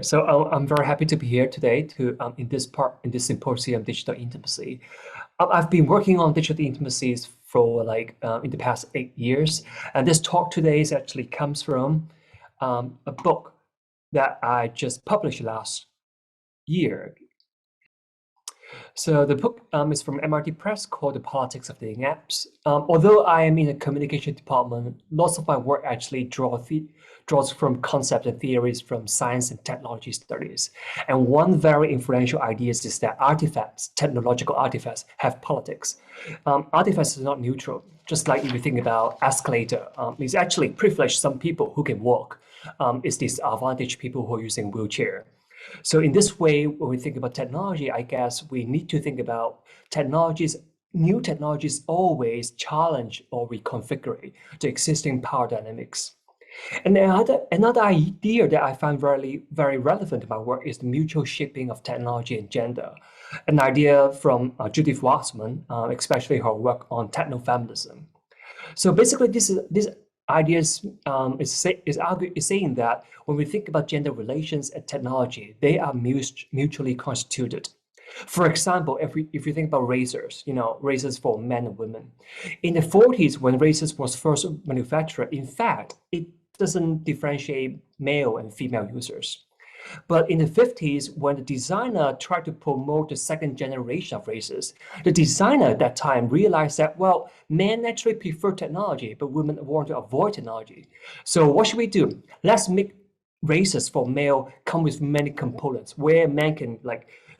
So I'm very happy to be here today to in this symposium, digital intimacy. I've been working on digital intimacies for in the past 8 years, and this talk today actually comes from a book that I just published last year. So the book is from MRT Press called The Politics of Dating Apps. Although I am in the communication department, lots of my work actually draws from concepts and theories from science and technology studies. And one very influential idea is that artifacts, technological artifacts, have politics. Artifacts are not neutral. Just like if you think about escalator, it's actually privileged some people who can walk. It's disadvantaged people who are using wheelchair. So in this way, when we think about technology, I guess we need to think about new technologies always challenge or reconfigure the existing power dynamics. And another idea that I find very relevant to my work is the mutual shaping of technology and gender, an idea from Judith Wasserman, especially her work on technofeminism. So basically, this idea is saying that when we think about gender relations and technology, they are mutually constituted. For example, if you think about razors, razors for men and women. In the 40s, when razors was first manufactured, in fact, it doesn't differentiate male and female users. But in the 50s, when the designer tried to promote the second generation of razors, the designer at that time realized that, well, men actually prefer technology, but women want to avoid technology. So what should we do? Let's make razors for male come with many components where men can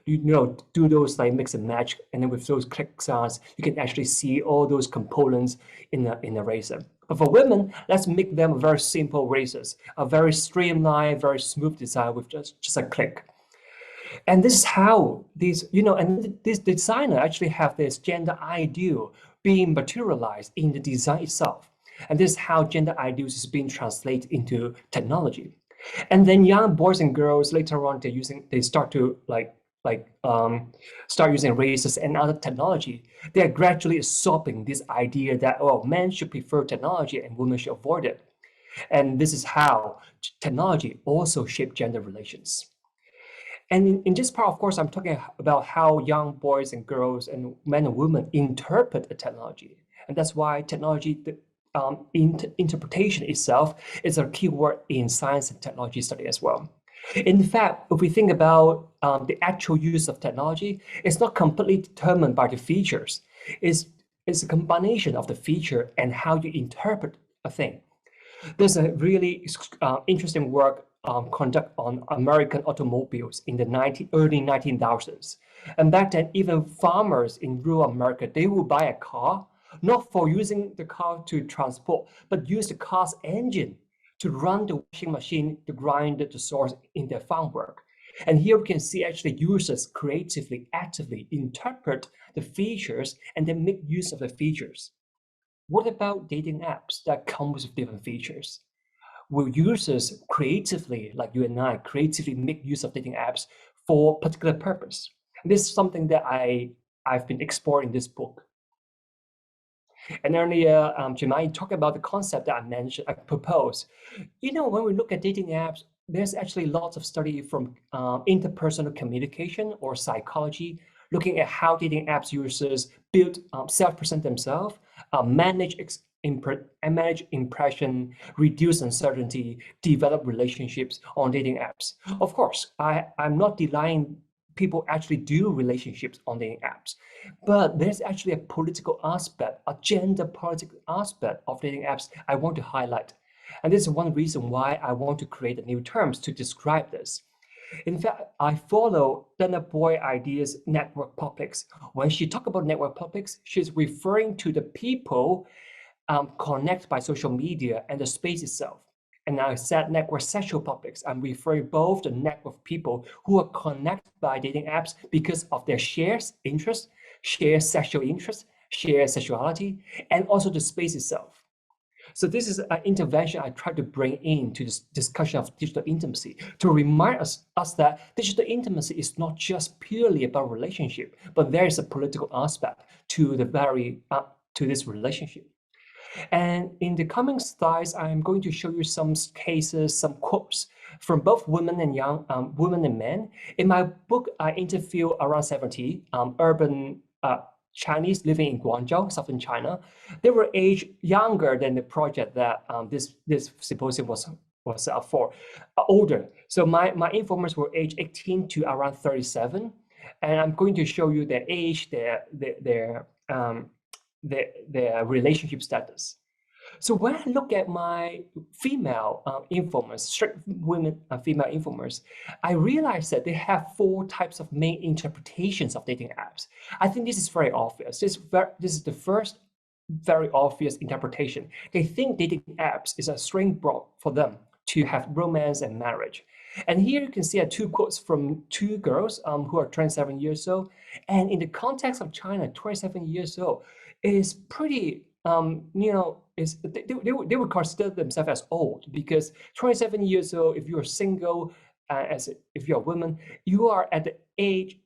do those like mix and match, and then with those click sounds, you can actually see all those components in the razor. But for women, let's make them very simple razors, a very streamlined, very smooth design with just a click. And this is how this designer actually have this gender ideal being materialized in the design itself. And this is how gender ideals is being translated into technology. And then young boys and girls later on, they start to start using razors and other technology. They are gradually absorbing this idea that, oh, men should prefer technology and women should avoid it. And this is how technology also shapes gender relations. And in this part, of course, I'm talking about how young boys and girls and men and women interpret the technology. And that's why technology, the interpretation itself is a key word in science and technology study as well. In fact, if we think about the actual use of technology, it's not completely determined by the features. It's a combination of the feature and how you interpret a thing. There's a really interesting work conducted on American automobiles in the early 1900s. And back then, even farmers in rural America, they would buy a car, not for using the car to transport, but use the car's engine to run the washing machine to grind the soils in their farm work. And here we can see actually users creatively, actively interpret the features and then make use of the features. What about dating apps that come with different features? Will users creatively, like you and I, creatively make use of dating apps for a particular purpose? And this is something that I've been exploring in this book. And earlier, Jemai talked about the concept that I proposed. When we look at dating apps, there's actually lots of study from interpersonal communication or psychology, looking at how dating apps users build, self-present themselves, manage impression, reduce uncertainty, develop relationships on dating apps. Of course, I'm not denying people actually do relationships on dating apps. But there's actually a political aspect, a gender political aspect of dating apps I want to highlight. And this is one reason why I want to create new terms to describe this. In fact, I follow Dana Boyd ideas network publics. When she talks about network publics, she's referring to the people connected by social media and the space itself. And I said network sexual publics. I'm referring both the network of people who are connected by dating apps because of their shared interests, shared sexual interests, shared sexuality, and also the space itself. So this is an intervention I try to bring into this discussion of digital intimacy to remind us that digital intimacy is not just purely about relationship, but there is a political aspect to this relationship. And in the coming slides, I'm going to show you some cases, some quotes from both women and women and men. In my book, I interview around 70 urban Chinese living in Guangzhou, southern China. They were aged younger than the project that this symposium was for, older. So my informers were aged 18 to around 37, and I'm going to show you their age, their relationship status. So when I look at my female informers, straight women female informers, I realize that they have four types of main interpretations of dating apps. I think this is very obvious. This is the first very obvious interpretation. They think dating apps is a springboard for them to have romance and marriage. And here you can see two quotes from two girls who are 27 years old. And in the context of China, 27 years old is pretty, they would consider themselves as old, because 27 years old, if you're single, if you're a woman, you are at the edge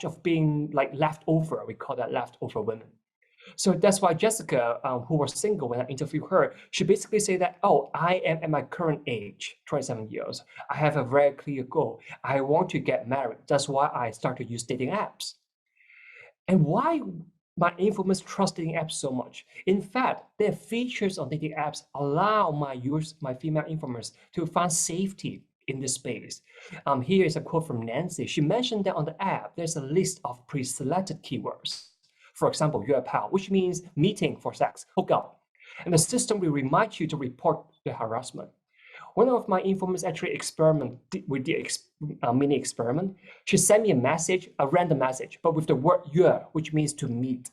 of being like left over. We call that leftover women. So that's why Jessica, who was single when I interviewed her, she basically said that, oh, I am at my current age, 27 years. I have a very clear goal. I want to get married. That's why I started to use dating apps. And why my informers trust dating apps so much? In fact, their features on dating apps allow my female informers to find safety in this space. Here is a quote from Nancy. She mentioned that on the app, there's a list of pre-selected keywords. For example, 约炮, which means meeting for sex, hook up. And the system will remind you to report the harassment. One of my informers actually with the mini experiment. She sent me a random message, but with the word 约, which means to meet.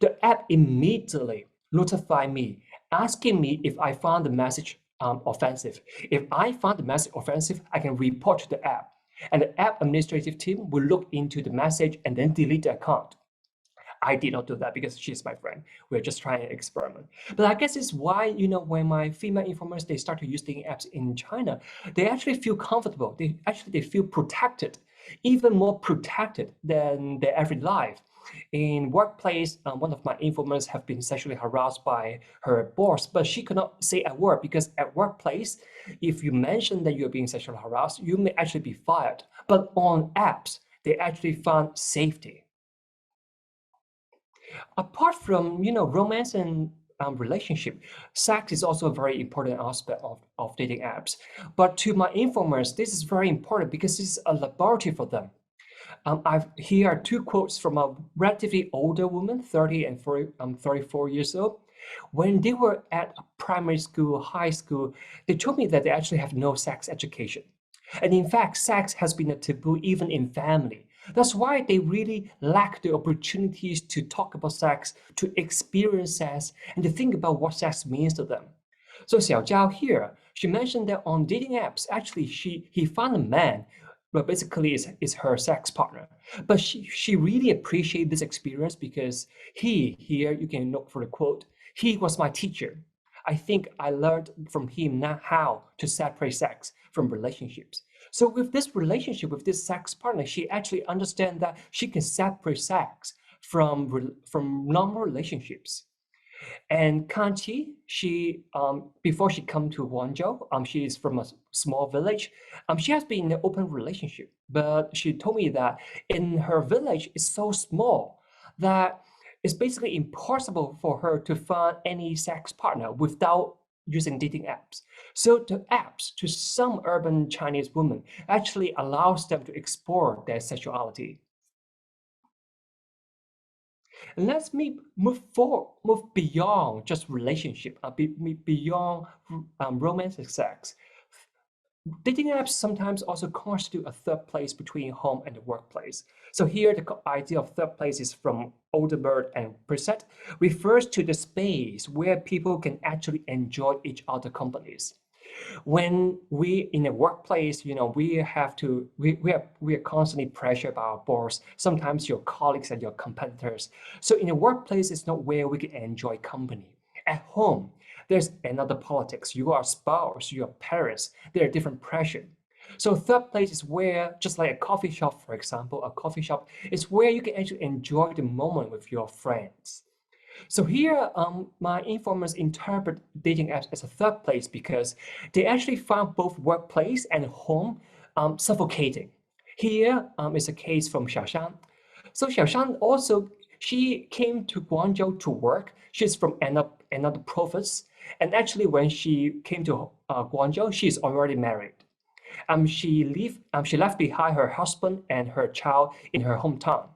The app immediately notified me, asking me if I found the message offensive. If I found the message offensive, I can report to the app. And the app administrative team will look into the message and then delete the account. I did not do that because she's my friend. We're just trying to experiment. But I guess it's why, when my female informers, they start to use dating apps in China, they actually feel comfortable. They feel protected, even more protected than their everyday life. In workplace, one of my informers have been sexually harassed by her boss, but she could not say a word because at workplace, if you mention that you're being sexually harassed, you may actually be fired. But on apps, they actually found safety. Apart from romance and relationship, sex is also a very important aspect of dating apps. But to my informers, this is very important because it's a laboratory for them. Here are two quotes from a relatively older woman, 30 and 34 years old. When they were at primary school, high school, they told me that they actually have no sex education. And in fact, sex has been a taboo even in family. That's why they really lack the opportunities to talk about sex, to experience sex, and to think about what sex means to them. So Xiao Zhao here, she mentioned that on dating apps, actually he found a man, but basically is her sex partner. But she really appreciated this experience because here you can look for the quote, he was my teacher. I think I learned from him now how to separate sex from relationships. So with this relationship, with this sex partner, she actually understands that she can separate sex from normal relationships. And Kanchi, she before she come to Guangzhou, she is from a small village. She has been in an open relationship, but she told me that in her village is so small that it's basically impossible for her to find any sex partner without using dating apps. So the apps to some urban Chinese women actually allows them to explore their sexuality. And let's move beyond just relationship, beyond romance and sex. Dating apps sometimes also constitute a third place between home and the workplace. So here the idea of third place is from Odeberg and Preset, refers to the space where people can actually enjoy each other companies. When we in a workplace, we are constantly pressured by our boss, sometimes your colleagues and your competitors. So in a workplace, it's not where we can enjoy company. At home, there's another politics. You are a spouse, you are parents, there are different pressure. So third place is where, just like a coffee shop, for example, a coffee shop is where you can actually enjoy the moment with your friends. So here, my informers interpret dating apps as a third place because they actually found both workplace and home suffocating. Here is a case from Xiaoshan. So Xiaoshan also, she came to Guangzhou to work. She's from another province. And actually, when she came to Guangzhou, she's already married. She left behind her husband and her child in her hometown.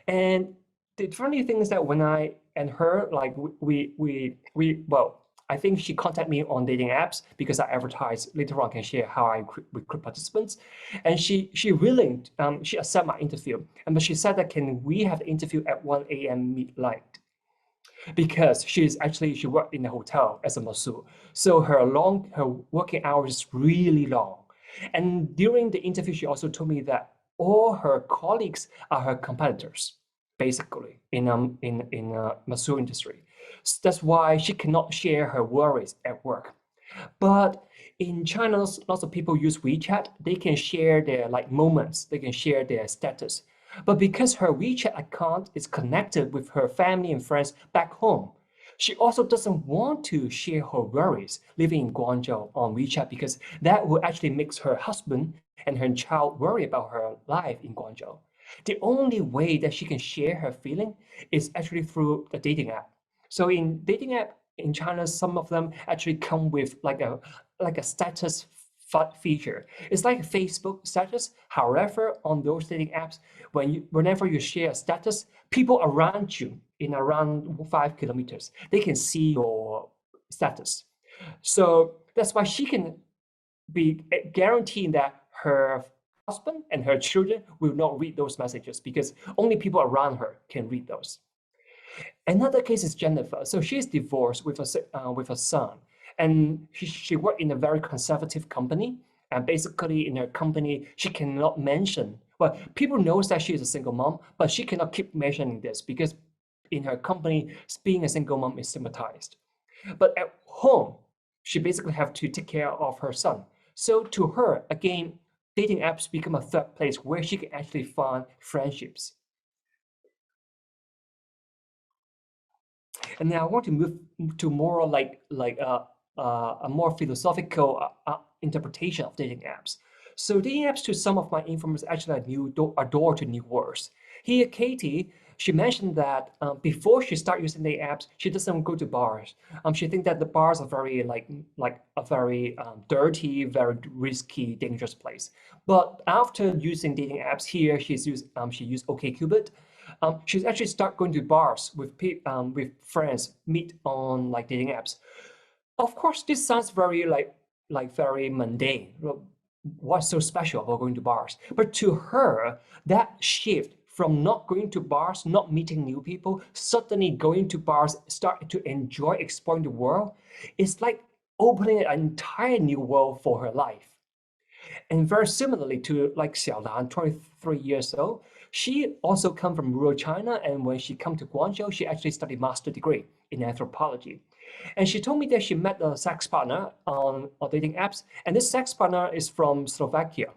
And the funny thing is that when I and her, like well, I think she contacted me on dating apps because I advertise later on can share how I recruit participants, and she willing she accept my interview, and but she said that can we have the interview at 1 a.m. midnight because she worked in a hotel as a masseur, so her working hours is really long, and during the interview she also told me that all her colleagues are her competitors basically in masseur industry. So that's why she cannot share her worries at work. But in China, lots of people use WeChat. They can share their like moments. They can share their status. But because her WeChat account is connected with her family and friends back home, she also doesn't want to share her worries living in Guangzhou on WeChat because that will actually make her husband and her child worry about her life in Guangzhou. The only way that she can share her feeling is actually through a dating app. So in dating app in China, some of them actually come with like a status feature. It's like a Facebook status. However, on those dating apps, whenever you share a status, people around you in around 5 kilometers, they can see your status. So that's why she can be guaranteeing that her husband and her children will not read those messages because only people around her can read those. Another case is Jennifer. So she's divorced with a son, and she worked in a very conservative company. And basically, in her company, she cannot mention. Well, people knows that she is a single mom, but she cannot keep mentioning this because in her company, being a single mom is stigmatized. But at home, she basically have to take care of her son. So to her, again, dating apps become a third place where she can actually find friendships. And now I want to move to more a more philosophical interpretation of dating apps. So dating apps to some of my informers actually a door to new worlds. Here, Katie, she mentioned that before she start using the apps, she doesn't go to bars. She thinks that the bars are very like a very dirty, very risky, dangerous place. But after using dating apps, here she used OkCupid. She's actually start going to bars with friends, meet on like dating apps. Of course, this sounds very very mundane. What's so special about going to bars? But to her, that shift from not going to bars, not meeting new people, suddenly going to bars, start to enjoy exploring the world, it's like opening an entire new world for her life. And very similarly to like Xiaolan, 23 years old, she also come from rural China, and when she come to Guangzhou, she actually studied master degree in anthropology. And she told me that she met a sex partner on dating apps, and this sex partner is from Slovakia.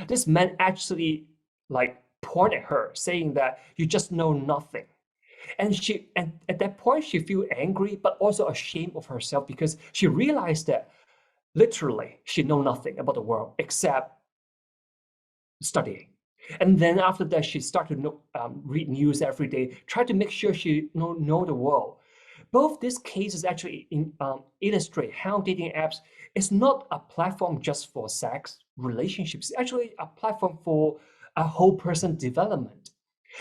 This man actually like point at her, saying that you just know nothing. And at that point she feel angry, but also ashamed of herself because she realized that literally she know nothing about the world except studying. And then after that, she started to read news every day, try to make sure she know the world. Both these cases actually illustrate how dating apps is not a platform just for sex relationships. It's actually a platform for a whole person development.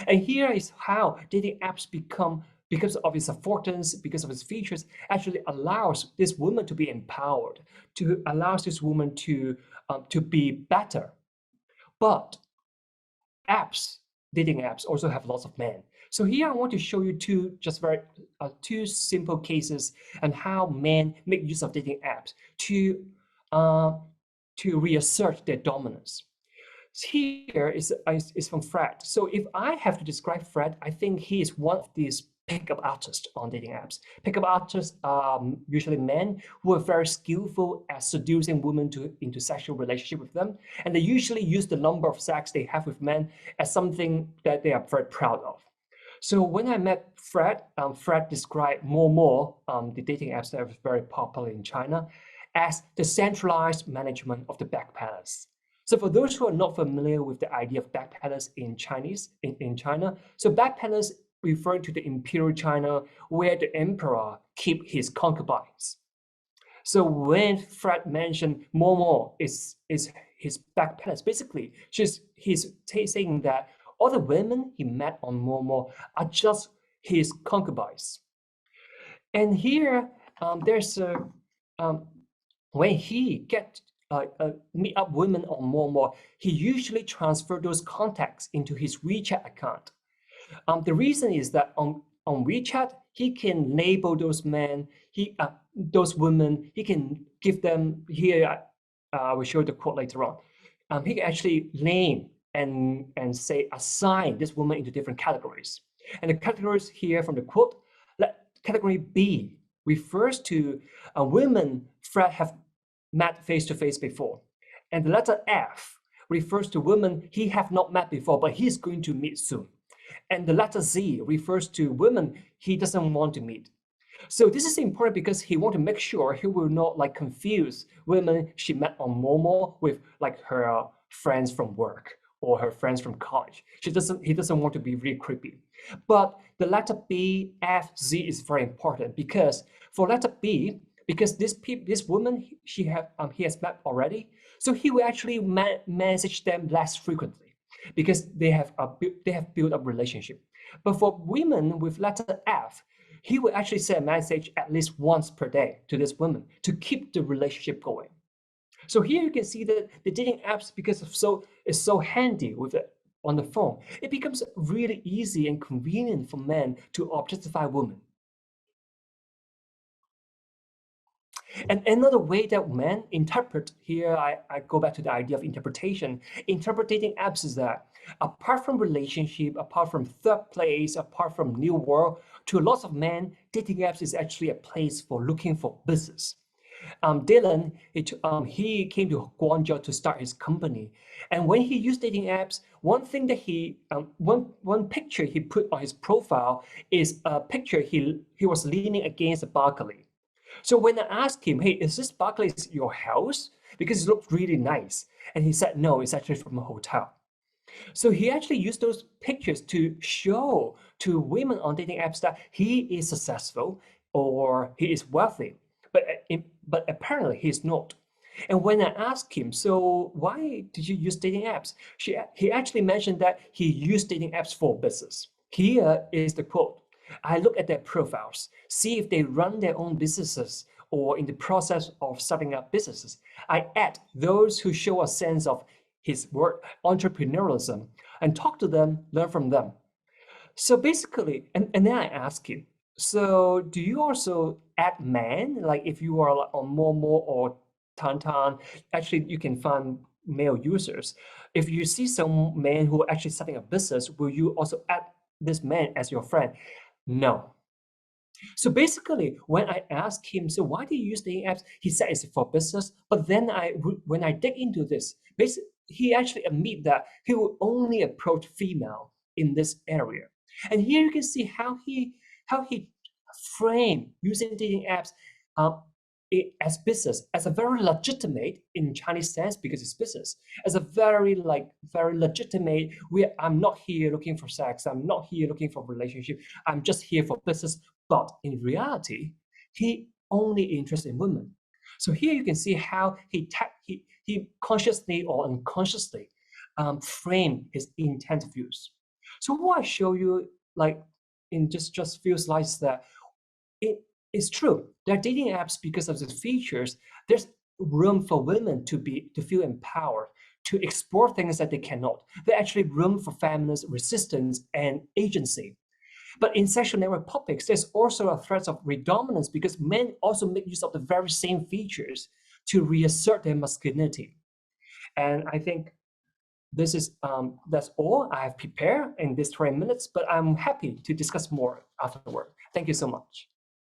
And here is how dating apps become, because of its importance, because of its features, actually allows this woman to be empowered, to allows this woman to be better. But apps, dating apps also have lots of men. So here I want to show you two simple cases and how men make use of dating apps uh, to reassert their dominance. Here is from Fred. So if I have to describe Fred, I think he is one of these pickup artists on dating apps. Pickup artists are usually men who are very skillful at seducing women into sexual relationship with them, and they usually use the number of sex they have with men as something that they are very proud of. So when I met Fred, Fred described Momo, the dating apps that was very popular in China, as the centralized management of the back palace. So for those who are not familiar with the idea of back palace in China, so back palace referring to the imperial China where the emperor keep his concubines. So when Fred mentioned Momo is his back palace, basically he's saying that all the women he met on Momo are just his concubines. And here there's a when he get meet up women on Momo, he usually transfer those contacts into his WeChat account. The reason is that on WeChat, he can label those men, those women, he can give them here. I will show the quote later on. He can actually name and say assign this woman into different categories. And the categories here from the quote, category B refers to women Fred have met face to face before, and the letter F refers to women he have not met before, but he's going to meet soon. And the letter Z refers to women he doesn't want to meet. So this is important because he want to make sure he will not like confuse women she met on Momo with like her friends from work or her friends from college. He doesn't want to be really creepy. But the letter B, F, Z is very important because for letter B, because this woman he has met already, so he will actually message them less frequently because they have built up relationship. But for women with letter F, he will actually send a message at least once per day to this woman to keep the relationship going. So here you can see that the dating apps, because it's so handy with it on the phone, it becomes really easy and convenient for men to objectify women. And another way that men interpret, here I go back to the idea of interpretation, interpret dating apps is that apart from relationship, apart from third place, apart from new world, to lots of men, dating apps is actually a place for looking for business. Dylan, he came to Guangzhou to start his company. And when he used dating apps, one thing that one picture he put on his profile is a picture he was leaning against a balcony. So when I asked him, hey, is this Barclays your house? Because it looked really nice. And he said, no, it's actually from a hotel. So he actually used those pictures to show to women on dating apps that he is successful or he is wealthy. But apparently he's not. And when I asked him, so why did you use dating apps? He actually mentioned that he used dating apps for business. Here is the quote. I look at their profiles, see if they run their own businesses or in the process of starting up businesses. I add those who show a sense of his word entrepreneurialism and talk to them, learn from them. So basically, and then I ask him, so do you also add men? Like if you are like on Momo or Tantan, actually you can find male users. If you see some man who are actually starting a business, will you also add this man as your friend? No. So basically, when I asked him, so why do you use dating apps? He said it's for business. But then when I dig into this, he actually admit that he will only approach female in this area. And here you can see how he framed using dating apps um, as business, as a very legitimate in Chinese sense because it's business, as a very legitimate. I'm not here looking for sex. I'm not here looking for relationship. I'm just here for business. But in reality, he only interested in women. So here you can see how he consciously or unconsciously framed his intent views. So what I show you, like in just few slides, that it is true. There are dating apps because of the features. There's room for women to feel empowered, to explore things that they cannot. There's actually room for feminist resistance and agency. But in sexual network topics, there's also a threat of predominance because men also make use of the very same features to reassert their masculinity. And I think this is that's all I have prepared in these 20 minutes, but I'm happy to discuss more afterward. Thank you so much.